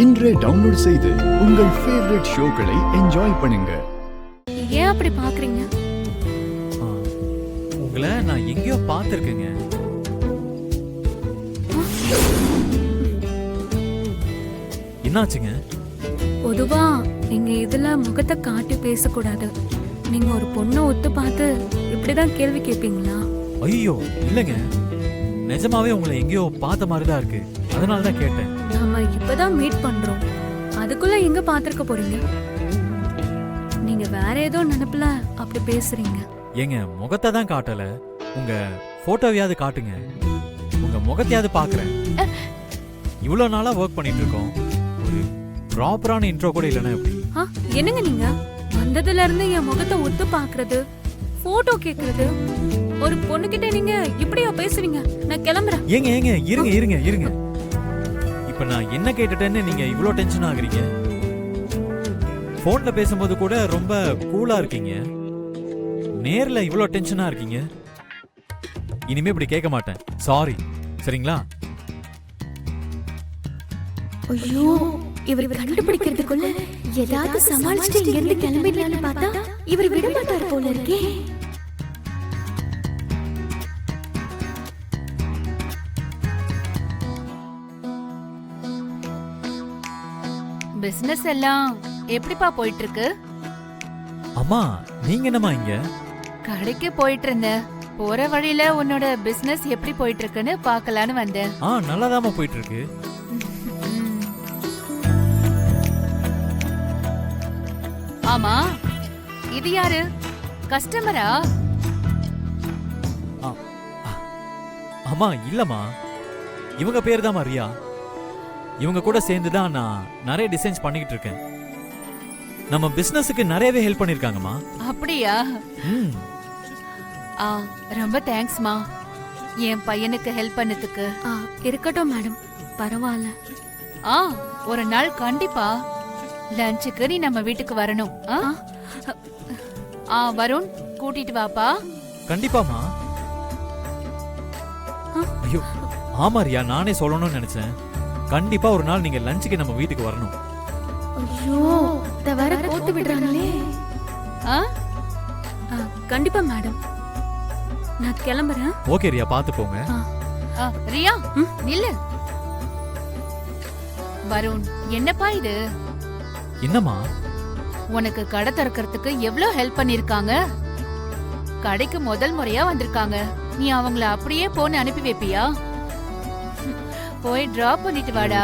இன்றே டவுன்லோட் செய்து உங்கள் ஃபேவரட் ஷோக்களை என்ஜாய் பண்ணுங்க. ஏன் அப்படி பாக்குறீங்க? உங்களை நான் எங்கேயோ பார்த்திருக்கேங்க. என்னாச்சுங்க? பொதுவா எங்க இதுல முகத்தை காட்டி பேசக்கூடாது. நீங்க ஒரு பொண்ணை ஒத்து பார்த்து இப்படிதான் கேள்வி கேட்பீங்களா? ஐயோ இல்லைங்க, நிஜமாவே உங்களை எங்கேயோ பார்த்த மாதிரி தான் இருக்கு. அதனால தான் கேட்டேன். நாம இப்பதான் மீட் பண்றோம், அதுக்குள்ள எங்க பாத்திருக்க போறீங்க? நீங்க வேற ஏதோ நினைப்புல அப்படி பேசுறீங்க. ஏங்க முகத்தை தான் காட்டல, உங்க போட்டோவையாவது காட்டுங்க. உங்க முகத்தையாவது பாக்குறேன். இவ்வளவு நாளா ஒர்க் பண்ணிட்டு இருக்கோம், ஒரு ப்ராப்பரான இன்ட்ரோ கூட இல்லைன்னா எப்படி? என்னங்க நீங்க வந்ததுல இருந்து என் முகத்தை ஒத்து பாக்குறது, போட்டோ கேக்குறது, ஒரு பொண்ணுகிட்ட நீங்க இப்படியா பேசுவீங்க? நான் கிளம்புறேன். ஏங்க ஏங்க இருங்க இருங்க இருங்க, இப்ப நான் என்ன கேட்டுட்டேன்னு நீங்க இவ்ளோ டென்ஷன் ஆகுறீங்க? போன்ல பேசும்போது கூட ரொம்ப கூலா இருக்கீங்க, நேர்ல இவ்ளோ டென்ஷனா இருக்கீங்க. இனிமே இப்படி கேட்க மாட்டேன், சாரி. சரிங்களா? ஐயோ, இவர் கண்டுபிடிக்கிறதுக்குள்ள ஏதாவது சமாளிச்சுட்டு இங்க இருந்து கிளம்பிடலாம்னு பார்த்தா இவர் விட மாட்டார் போல இருக்கே. பிசினஸ் எல்லாம் எப்படிப்பா போயிட்டு இருக்கு? அம்மா நீங்க என்னமா இங்க? கடைக்கு போயிட்டு இருந்தேன், போற வழியில உன்னோட பிசினஸ் எப்படி போயிட்டு இருக்குன்னு பார்க்கலான்னு வந்தேன். நல்லாதாம்மா போயிட்டு இருக்கு. ஆமா, இது யாரு? கஸ்டமரா? அம்மா இல்லம்மா, இவங்க பேர் தான் ரியா. இவங்க கூட சேர்ந்து தான் நான் நிறைய டிசைன்ஸ் பண்ணிக்கிட்டு இருக்கேன். நம்ம பிசினஸுக்கு நிறையவே ஹெல்ப் பண்ணிருக்காங்கம்மா. அப்படியா? ரொம்ப தேங்க்ஸ்மா, என் பையனுக்கு ஹெல்ப் பண்ணதுக்கு. இருக்கட்டும் மேடம், பரவாயில்ல. ஒரு நாள் கண்டிப்பா லஞ்சுக்கு நீ நம்ம வீட்டுக்கு வரணும். வருண் கூட்டிட்டு வாப்பா. கண்டிப்பாமா. ஐயோ ஆமா ரியா, நானே சொல்லணும்னு நினைச்சேன். கண்டிப்பா ஒரு நாள் நீங்க லஞ்சுக்கு நம்ம வீட்டுக்கு வரணும். ஐயோ, வர போட்டு விடுறாங்களே. கண்டிப்பா மேடம், நான் கிளம்புறேன். ஓகே ரியா, பாத்து போங்க. ரியா நில்லு. வருண், என்னப்பா இது? என்னம்மா? உனக்கு கடை திறக்கிறதுக்கு எவ்வளவு ஹெல்ப் பண்ணிருக்காங்க. கடைக்கு முதல் முறையா வந்திருக்காங்க, நீ அவங்கள அப்படியே போன்னு அனுப்பி வைப்பியா? போய் டிராப் பண்ணிட்டு வாடா.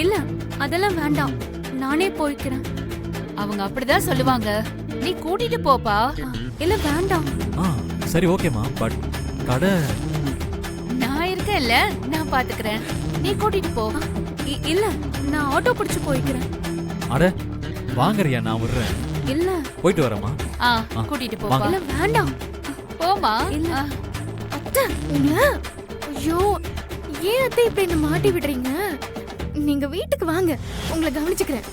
இல்ல அதெல்லாம் வேண்டாம், நானே போய்க்கிறேன். அவங்க அப்படிதான் சொல்லுவாங்க, நீ கூட்டிட்டு போப்பா. இல்ல வேண்டாம். சரி ஓகேமா, பட் கடை நான் இருக்கேன்ல, நான் பாத்துக்கிறேன், நீ கூட்டிட்டு போ. இல்ல நான் ஆட்டோ பிடிச்சு போய்க்கிறேன். அட வாங்க ரியா, நான் விடுறேன். இல்ல போயிட்டு வரேம்மா. கூட்டிட்டு போப்பா. இல்ல வேண்டாம், போமா. இல்ல அத்தை, ஐயோ ஏன் அத்தை இப்படி என்ன மாட்டி விடுறீங்க? நீங்க வீட்டுக்கு வாங்க, உங்களை கவனிச்சுக்கிறேன்.